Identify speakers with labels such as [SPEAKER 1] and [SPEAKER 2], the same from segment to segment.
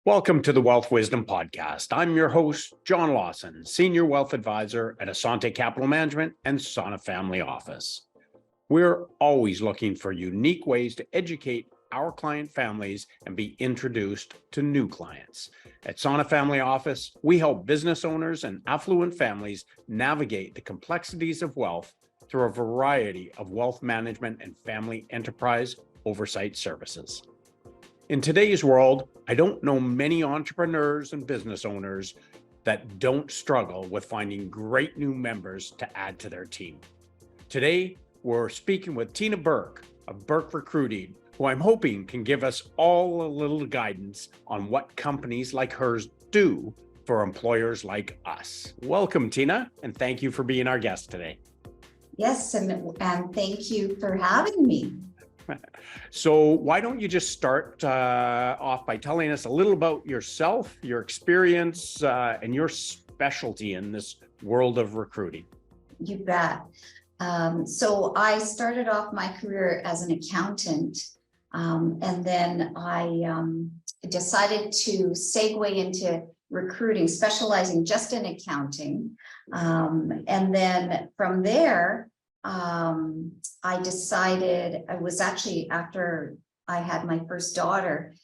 [SPEAKER 1] Welcome to the Wealth Wisdom Podcast. I'm your host, John Lawson, Senior Wealth Advisor at Asante Capital Management and Sana Family Office. We're always looking for unique ways to educate our client families and be introduced to new clients. At Sana Family Office, we help business owners and affluent families navigate the complexities of wealth through a variety of wealth management and family enterprise oversight services. In today's world, I don't know many entrepreneurs and business owners that don't struggle with finding great new members to add to their team. Today, we're speaking with Tina Burke of Burke Recruiting, who I'm hoping can give us all a little guidance on what companies like hers do for employers like us. Welcome, Tina, and thank you for being our guest today.
[SPEAKER 2] Yes, and thank you for having me.
[SPEAKER 1] So why don't you just start off by telling us a little about yourself, your experience, and your specialty in this world of recruiting?
[SPEAKER 2] You bet. So I started off my career as an accountant, and then I decided to segue into recruiting, specializing just in accounting. And then from there, I decided, I was actually after I had my first daughter,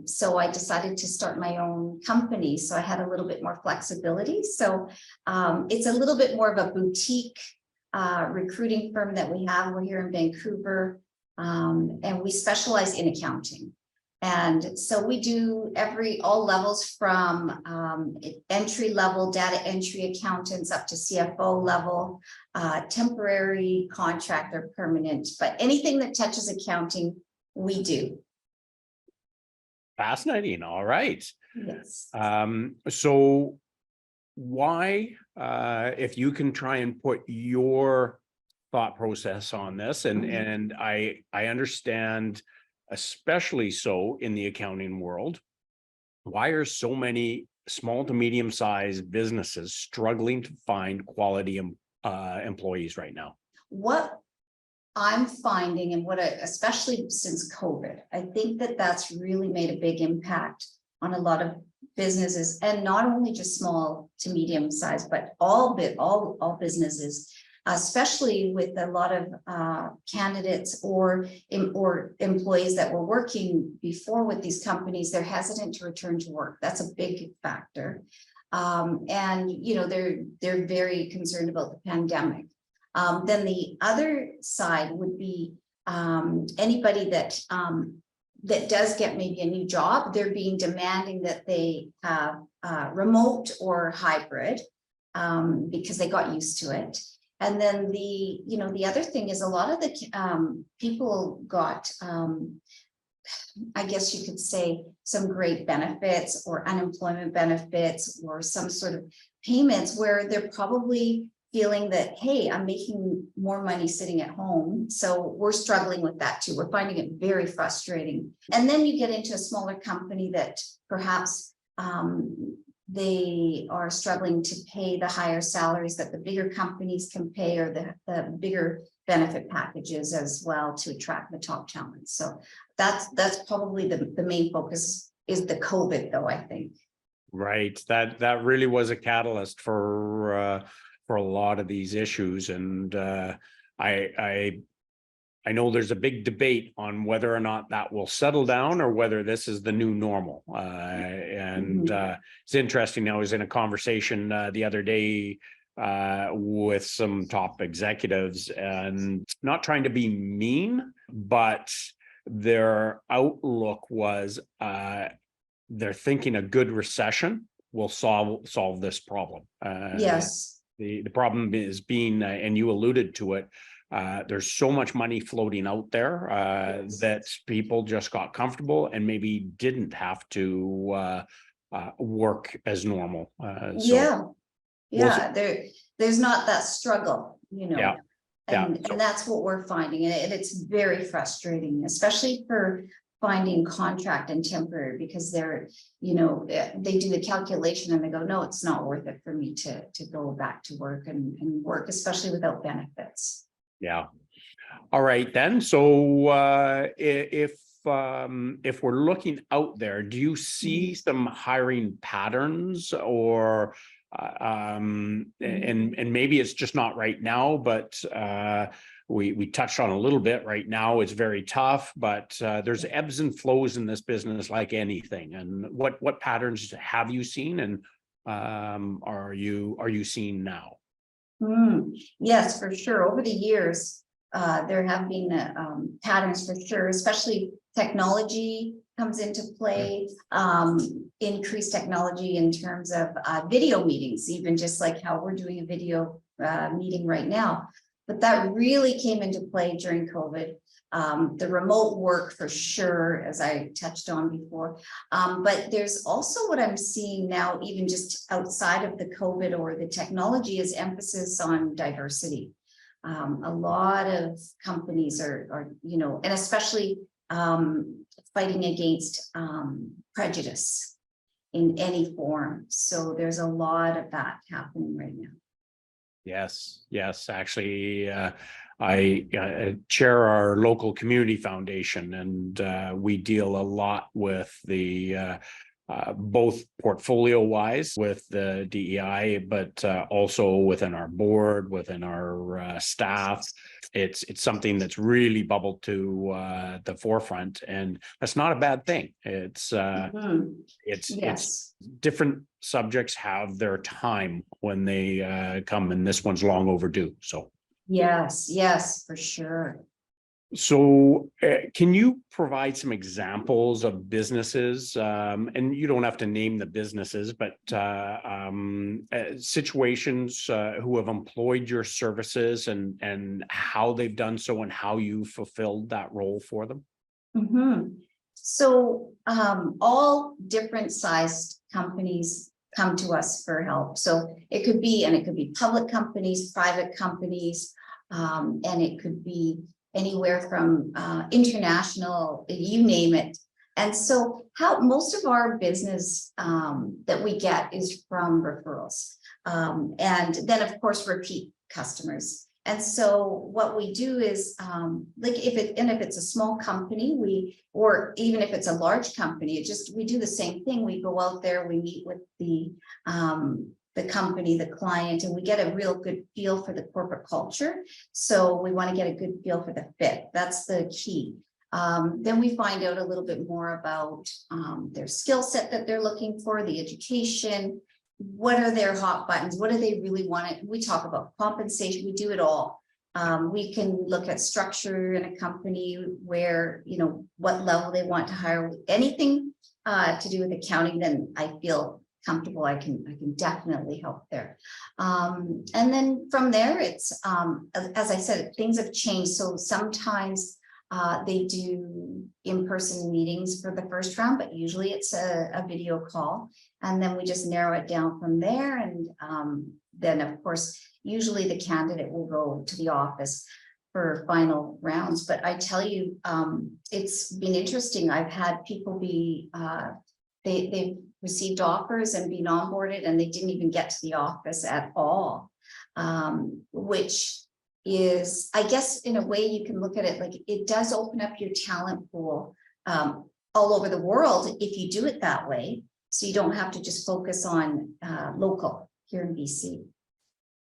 [SPEAKER 2] so I decided to start my own company. So I had a little bit more flexibility. So it's a little bit more of a boutique recruiting firm that we have. We're here in Vancouver, and we specialize in accounting. And so we do all levels from entry level data entry accountants up to CFO level, temporary, contract, or permanent, but anything that touches accounting, we do.
[SPEAKER 1] Fascinating. All right.
[SPEAKER 2] Yes.
[SPEAKER 1] So why, if you can try and put your thought process on this, and I understand, especially so in the accounting world, why are so many small to medium-sized businesses struggling to find quality employees right now?
[SPEAKER 2] What I'm finding, and especially since COVID, I think that's really made a big impact on a lot of businesses, and not only just small to medium-sized, but all businesses. Especially with a lot of candidates or employees that were working before with these companies, they're hesitant to return to work. That's a big factor. And they're very concerned about the pandemic. Then the other side would be anybody that does get maybe a new job, they're being demanding that they have remote or hybrid because they got used to it. And then the other thing is a lot of the people got, I guess you could say, some great benefits or unemployment benefits or some sort of payments where they're probably feeling that, hey, I'm making more money sitting at home. So we're struggling with that too. We're finding it very frustrating. And then you get into a smaller company that perhaps they are struggling to pay the higher salaries that the bigger companies can pay, or the bigger benefit packages as well to attract the top talent. So that's probably the main focus is the COVID, though, I think.
[SPEAKER 1] Right. That really was a catalyst for a lot of these issues. And I know there's a big debate on whether or not that will settle down or whether this is the new normal. It's interesting. I was in a conversation the other day with some top executives, and not trying to be mean, but their outlook was they're thinking a good recession will solve this problem.
[SPEAKER 2] Yes.
[SPEAKER 1] The problem is being, and you alluded to it, there's so much money floating out there that people just got comfortable and maybe didn't have to work as normal.
[SPEAKER 2] There's not that struggle,
[SPEAKER 1] Yeah.
[SPEAKER 2] and that's what we're finding, and it's very frustrating, especially for finding contract and temporary, because they do the calculation and they go, no, it's not worth it for me to go back to work and work, especially without benefits.
[SPEAKER 1] Yeah. All right, then. So if if we're looking out there, do you see some hiring patterns, or and maybe it's just not right now, but we touched on a little bit. Right now it's very tough, but there's ebbs and flows in this business like anything. And what patterns have you seen, and are you seeing now?
[SPEAKER 2] Yes, for sure. Over the years, there have been patterns for sure, especially technology comes into play, increased technology in terms of video meetings, even just like how we're doing a video meeting right now. But that really came into play during COVID. The remote work for sure, as I touched on before. But there's also what I'm seeing now, even just outside of the COVID or the technology, is emphasis on diversity. A lot of companies are, and especially fighting against prejudice in any form. So there's a lot of that happening right now.
[SPEAKER 1] Yes. Actually, I chair our local community foundation, and we deal a lot with the both portfolio wise with the DEI, but also within our board, within our staff. It's something that's really bubbled to the forefront, and that's not a bad thing. It's different subjects have their time when they come, and this one's long overdue. So
[SPEAKER 2] yes, for sure.
[SPEAKER 1] So can you provide some examples of businesses, and you don't have to name the businesses, but situations who have employed your services, and how they've done so, and how you fulfilled that role for them?
[SPEAKER 2] So all different sized companies come to us for help. So it could be public companies, private companies, and it could be anywhere from international, you name it. And so how most of our business that we get is from referrals, and then of course repeat customers. And so what we do is like if it's a small company, or even if it's a large company, we do the same thing. We go out there, we meet with the company, the client, and we get a real good feel for the corporate culture. So we want to get a good feel for the fit. That's the key. Then we find out a little bit more about their skill set that they're looking for, the education, what are their hot buttons, what do they really want. We talk about compensation, we do it all. We can look at structure in a company where, what level they want to hire, anything to do with accounting, then I feel comfortable, I can definitely help there. And then from there, it's as I said, things have changed. So sometimes they do in-person meetings for the first round, but usually it's a video call, and then we just narrow it down from there. And then of course, usually the candidate will go to the office for final rounds. But I tell you, it's been interesting. I've had people be they've received offers and been onboarded, and they didn't even get to the office at all, which is, I guess, in a way you can look at it like it does open up your talent pool all over the world if you do it that way. So you don't have to just focus on local here in BC.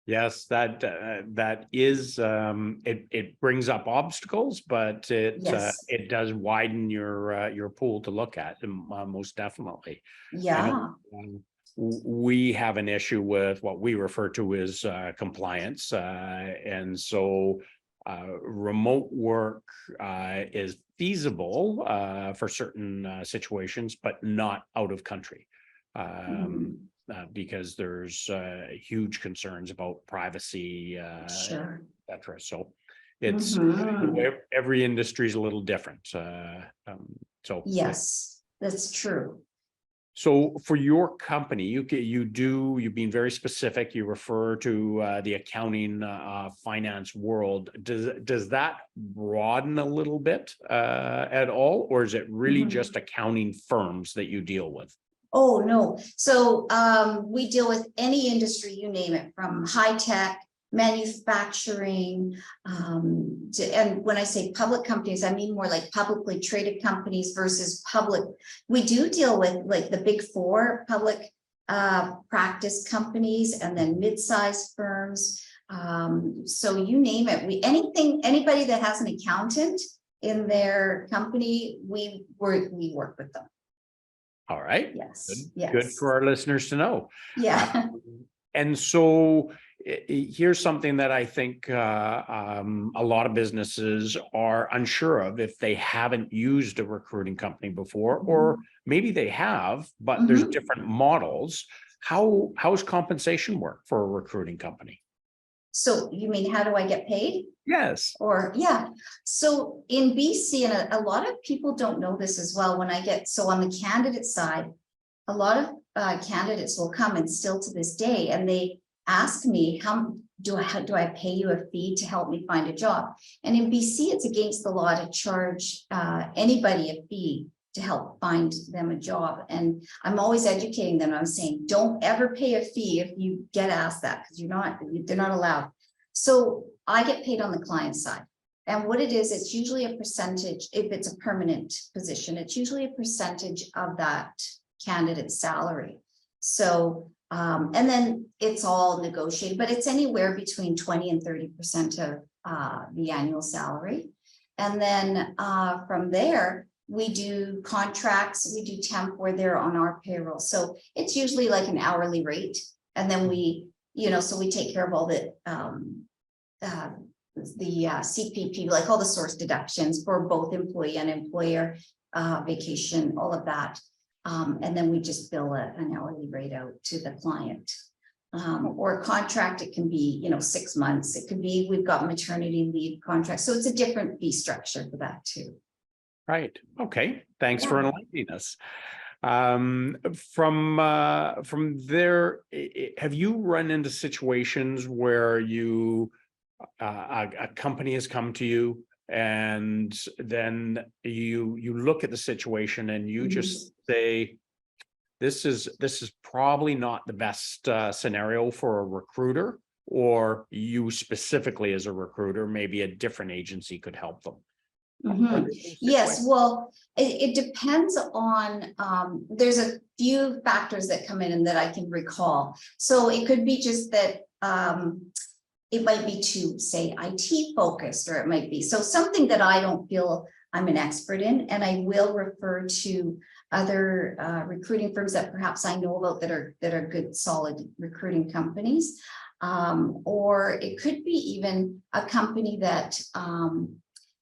[SPEAKER 1] Yes, that is it brings up obstacles, but it does widen your pool to look at, most definitely.
[SPEAKER 2] Yeah.
[SPEAKER 1] We have an issue with what we refer to as compliance, and so remote work is feasible for certain situations, but not out of country. Because there's huge concerns about privacy,
[SPEAKER 2] Sure.
[SPEAKER 1] et cetera. So it's every industry is a little different. So
[SPEAKER 2] yes, that's true.
[SPEAKER 1] So for your company, you've been very specific. You refer to the accounting, finance world. Does that broaden a little bit at all, or is it really just accounting firms that you deal with?
[SPEAKER 2] Oh, no. So we deal with any industry, you name it, from high tech, manufacturing, and when I say public companies, I mean more like publicly traded companies versus public. We do deal with like the big four public practice companies and then mid-sized firms. So you name it, anybody that has an accountant in their company, we work with them.
[SPEAKER 1] All right.
[SPEAKER 2] Yes.
[SPEAKER 1] Good.
[SPEAKER 2] Yes.
[SPEAKER 1] Good for our listeners to know.
[SPEAKER 2] Yeah.
[SPEAKER 1] And so here's something that I think a lot of businesses are unsure of if they haven't used a recruiting company before, or maybe they have, but there's different models. How's compensation work for a recruiting company?
[SPEAKER 2] So you mean, how do I get paid?
[SPEAKER 1] Yes.
[SPEAKER 2] Or, yeah. So in BC, and a lot of people don't know this as well, so on the candidate side, a lot of candidates will come, and still to this day, and they ask me, how do I pay you a fee to help me find a job? And in BC, it's against the law to charge anybody a fee to help find them a job. And I'm always educating them. I'm saying, don't ever pay a fee if you get asked that, because they're not allowed. So I get paid on the client side. And what it is, it's usually a percentage. If it's a permanent position, it's usually a percentage of that candidate's salary. So, and then it's all negotiated, but it's anywhere between 20 and 30% of the annual salary. And then from there, we do contracts, we do temp where they're on our payroll. So it's usually like an hourly rate. And then we, so we take care of all the CPP, like all the source deductions for both employee and employer, vacation, all of that. And then we just bill an hourly rate out to the client. Or a contract, it can be, 6 months. It could be, we've got maternity leave contracts. So it's a different fee structure for that too.
[SPEAKER 1] Right. Okay. Thanks for enlightening us. From there, have you run into situations where a company has come to you, and then you look at the situation and you just say, this is probably not the best scenario for a recruiter, or you specifically as a recruiter, maybe a different agency could help them?
[SPEAKER 2] Yes, well, it depends on, there's a few factors that come in and that I can recall. So it could be just that it might be too, say, IT focused, or it might be so something that I don't feel I'm an expert in, and I will refer to other recruiting firms that perhaps I know about that are good, solid recruiting companies. Or it could be even a company that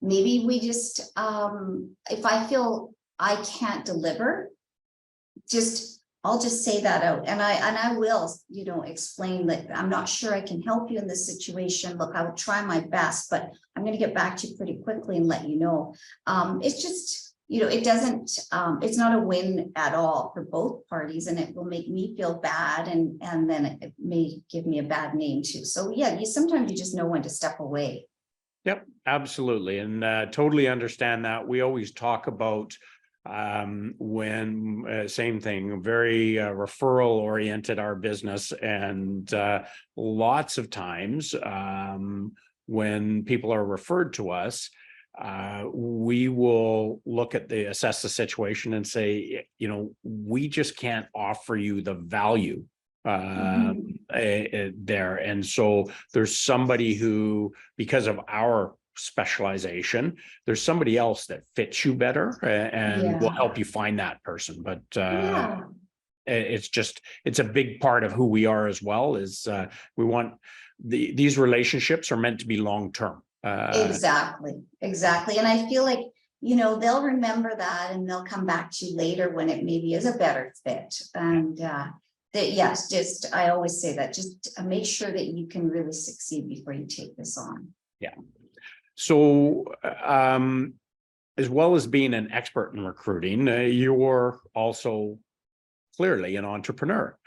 [SPEAKER 2] maybe we just, if I feel I can't deliver, I'll just say that out. And I will, explain that I'm not sure I can help you in this situation. Look, I will try my best, but I'm going to get back to you pretty quickly and let you know. It's just, it doesn't, it's not a win at all for both parties, and it will make me feel bad. And then it may give me a bad name too. So yeah, sometimes you just know when to step away.
[SPEAKER 1] Yep, absolutely. And totally understand that. We always talk about when same thing, very referral oriented, our business. And lots of times when people are referred to us, we will assess the situation and say, we just can't offer you the value there. And so there's somebody who, because of our specialization, there's somebody else that fits you better and will help you find that person. But it's a big part of who we are as well, is we want these relationships are meant to be long-term.
[SPEAKER 2] Exactly. And I feel like, they'll remember that, and they'll come back to you later when it maybe is a better fit. And yes, I always say that, just make sure that you can really succeed before you take this on.
[SPEAKER 1] Yeah. So, as well as being an expert in recruiting, you're also clearly an entrepreneur.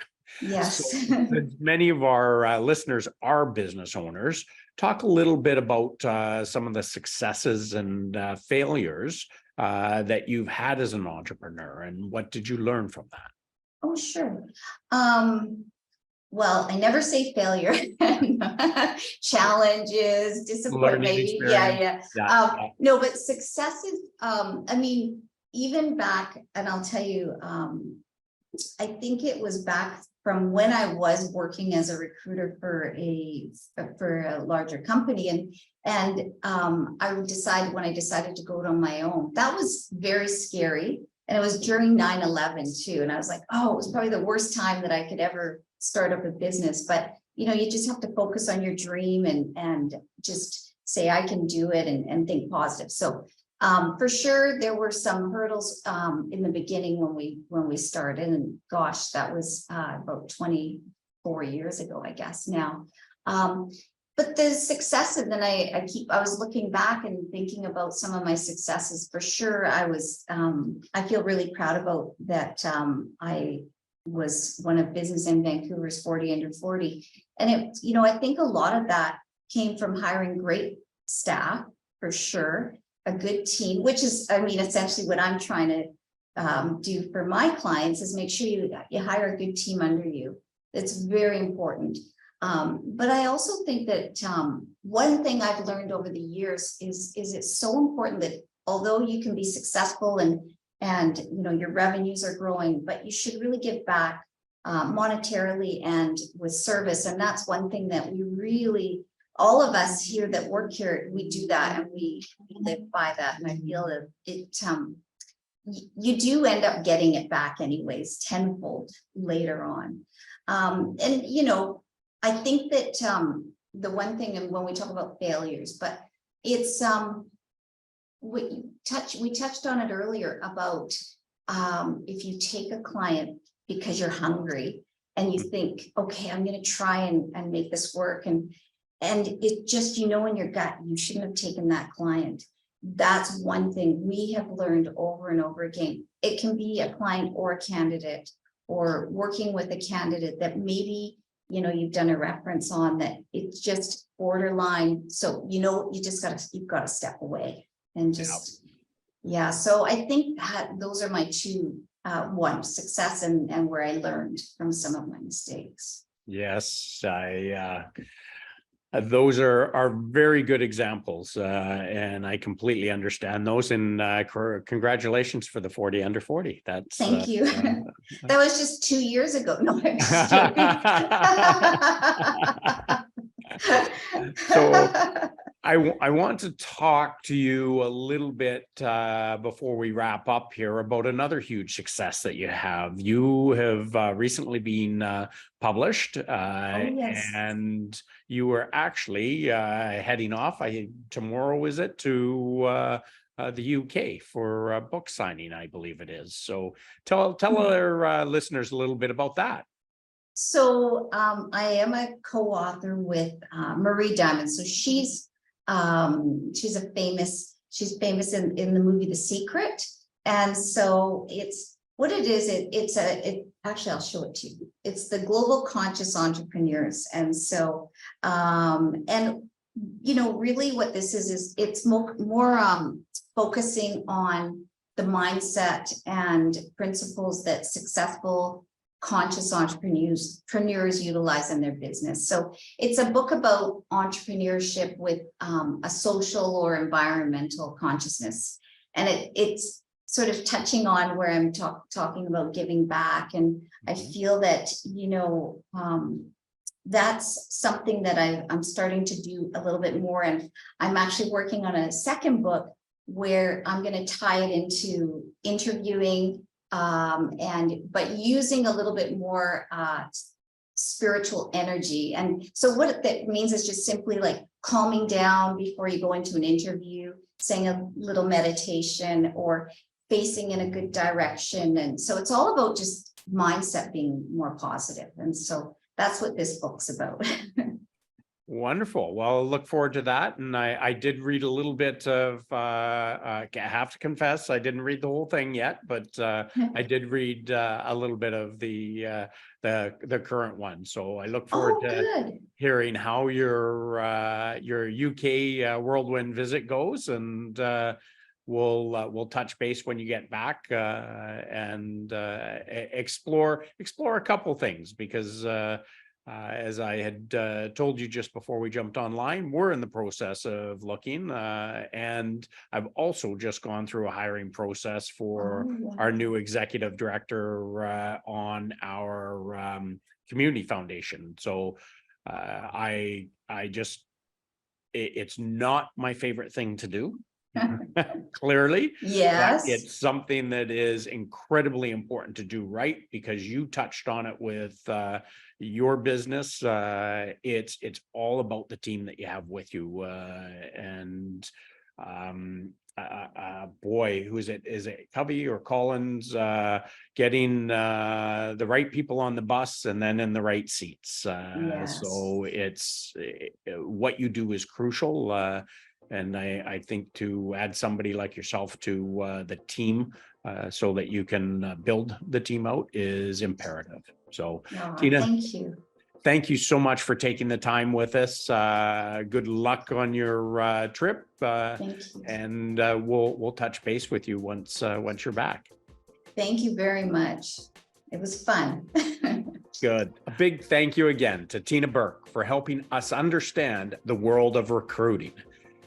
[SPEAKER 2] Yes.
[SPEAKER 1] So, many of our listeners are business owners. Talk a little bit about some of the successes and failures that you've had as an entrepreneur, and what did you learn from that?
[SPEAKER 2] Oh, sure. well, I never say failure, challenges, disappointment,
[SPEAKER 1] Learning
[SPEAKER 2] maybe, yeah,
[SPEAKER 1] experience.
[SPEAKER 2] yeah.
[SPEAKER 1] Yeah.
[SPEAKER 2] No, but success is, I mean, even back, and I'll tell you, I think it was back from when I was working as a recruiter for a larger company, and when I decided to go it on my own, that was very scary. And it was during 9/11 too. And I was like, oh, it was probably the worst time that I could ever start up a business. But you just have to focus on your dream and just say, I can do it, and think positive. So for sure, there were some hurdles in the beginning when we started, and gosh, that was about 24 years ago, I guess now. But the successes, and I was looking back and thinking about some of my successes. For sure, I feel really proud about that. I was one of Business in Vancouver's 40 under 40, and I think a lot of that came from hiring great staff, for sure. A good team, which is, I mean, essentially what I'm trying to do for my clients, is make sure you hire a good team under you. It's very important. But I also think that one thing I've learned over the years is it's so important that although you can be successful and your revenues are growing, but you should really give back monetarily and with service. And that's one thing that we really, all of us here that work here, we do that, and we live by that. And I feel that you do end up getting it back anyways, tenfold later on. I think that the one thing, and when we talk about failures, but it's we touched on it earlier about if you take a client because you're hungry and you think, okay, I'm going to try and make this work, and it just, in your gut, you shouldn't have taken that client. That's one thing we have learned over and over again. It can be a client or a candidate, or working with a candidate that maybe you've done a reference on, that it's just borderline. So you've got to step away and just So I think those are my two, one, success and where I learned from some of my mistakes.
[SPEAKER 1] Yes, those are very good examples, and I completely understand those. And congratulations for the 40 under 40. That's
[SPEAKER 2] thank you. That was just 2 years ago. No, I'm just joking.
[SPEAKER 1] So I want to talk to you a little bit before we wrap up here about another huge success that you have. You have recently been published,
[SPEAKER 2] yes.
[SPEAKER 1] and you were actually heading off, tomorrow, is it, to the UK for book signing, I believe it is. So tell our listeners a little bit about that.
[SPEAKER 2] So I am a co-author with Marie Diamond. So she's famous in the movie The Secret. And so actually I'll show it to you. It's the Global Conscious Entrepreneurs. And so really what this is it's more focusing on the mindset and principles that successful conscious entrepreneurs utilize in their business. So it's a book about entrepreneurship with a social or environmental consciousness. And it's sort of touching on where I'm talking about giving back. And I feel that, that's something that I'm starting to do a little bit more. And I'm actually working on a second book where I'm going to tie it into interviewing, but using a little bit more spiritual energy. And so what that means is just simply like calming down before you go into an interview, saying a little meditation, or facing in a good direction. And so it's all about just mindset being more positive. And so that's what this book's about.
[SPEAKER 1] Wonderful. Well, look forward to that. And I did read a little bit of, I have to confess, I didn't read the whole thing yet, but I did read a little bit of the current one. So I look forward to hearing how your UK whirlwind visit goes, and we'll touch base when you get back and explore a couple things, because As I had told you just before we jumped online, we're in the process of looking, and I've also just gone through a hiring process for our new executive director on our community foundation. So it's not my favorite thing to do. Clearly, but
[SPEAKER 2] Yes.
[SPEAKER 1] it's something that is incredibly important to do right, because you touched on it with your business. It's all about the team that you have with you, and boy, who is it? Is it Covey or Collins? Getting the right people on the bus and then in the right seats.
[SPEAKER 2] Yes.
[SPEAKER 1] So it's what you do is crucial. And I think to add somebody like yourself to the team so that you can build the team out is imperative. So, Tina,
[SPEAKER 2] thank you.
[SPEAKER 1] Thank you so much for taking the time with us. Good luck on your trip.
[SPEAKER 2] Thank you.
[SPEAKER 1] And we'll touch base with you once you're back.
[SPEAKER 2] Thank you very much. It was fun.
[SPEAKER 1] Good. A big thank you again to Tina Burke for helping us understand the world of recruiting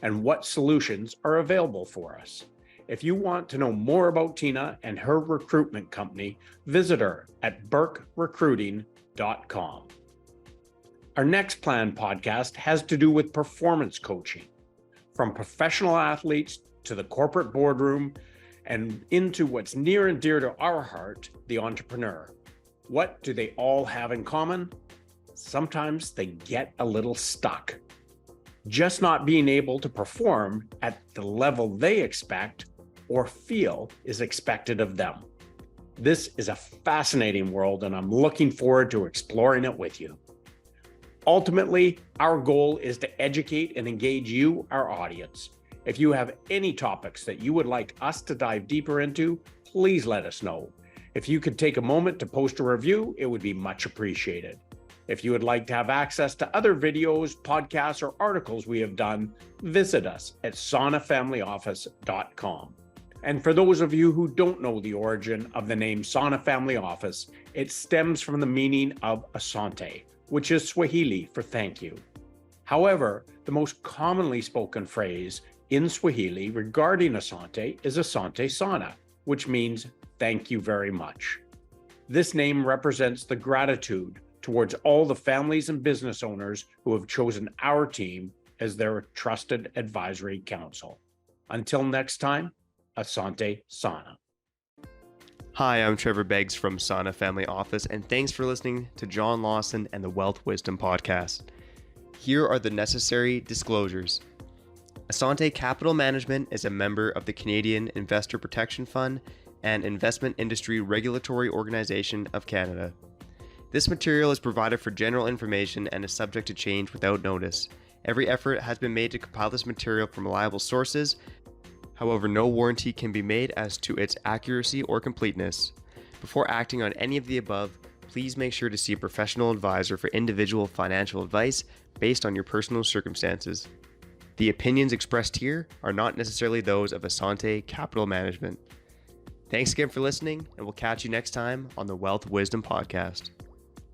[SPEAKER 1] and what solutions are available for us. If you want to know more about Tina and her recruitment company, visit her at burkerecruiting.com. Our next planned podcast has to do with performance coaching, from professional athletes to the corporate boardroom and into what's near and dear to our heart, the entrepreneur. What do they all have in common? Sometimes they get a little stuck. Just not being able to perform at the level they expect or feel is expected of them. This is a fascinating world, and I'm looking forward to exploring it with you. Ultimately, our goal is to educate and engage you, our audience. If you have any topics that you would like us to dive deeper into, please let us know. If you could take a moment to post a review, it would be much appreciated. If you would like to have access to other videos, podcasts, or articles we have done, visit us at saunafamilyoffice.com. And for those of you who don't know the origin of the name Sauna Family Office, it stems from the meaning of asante, which is Swahili for thank you. However, the most commonly spoken phrase in Swahili regarding asante is asante sana, which means thank you very much. This name represents the gratitude towards all the families and business owners who have chosen our team as their trusted advisory council. Until next time, asante sana.
[SPEAKER 3] Hi, I'm Trevor Beggs from Sauna Family Office, and thanks for listening to John Lawson and the Wealth Wisdom Podcast. Here are the necessary disclosures. Asante Capital Management is a member of the Canadian Investor Protection Fund and Investment Industry Regulatory Organization of Canada. This material is provided for general information and is subject to change without notice. Every effort has been made to compile this material from reliable sources. However, no warranty can be made as to its accuracy or completeness. Before acting on any of the above, please make sure to see a professional advisor for individual financial advice based on your personal circumstances. The opinions expressed here are not necessarily those of Asante Capital Management. Thanks again for listening, and we'll catch you next time on the Wealth Wisdom Podcast.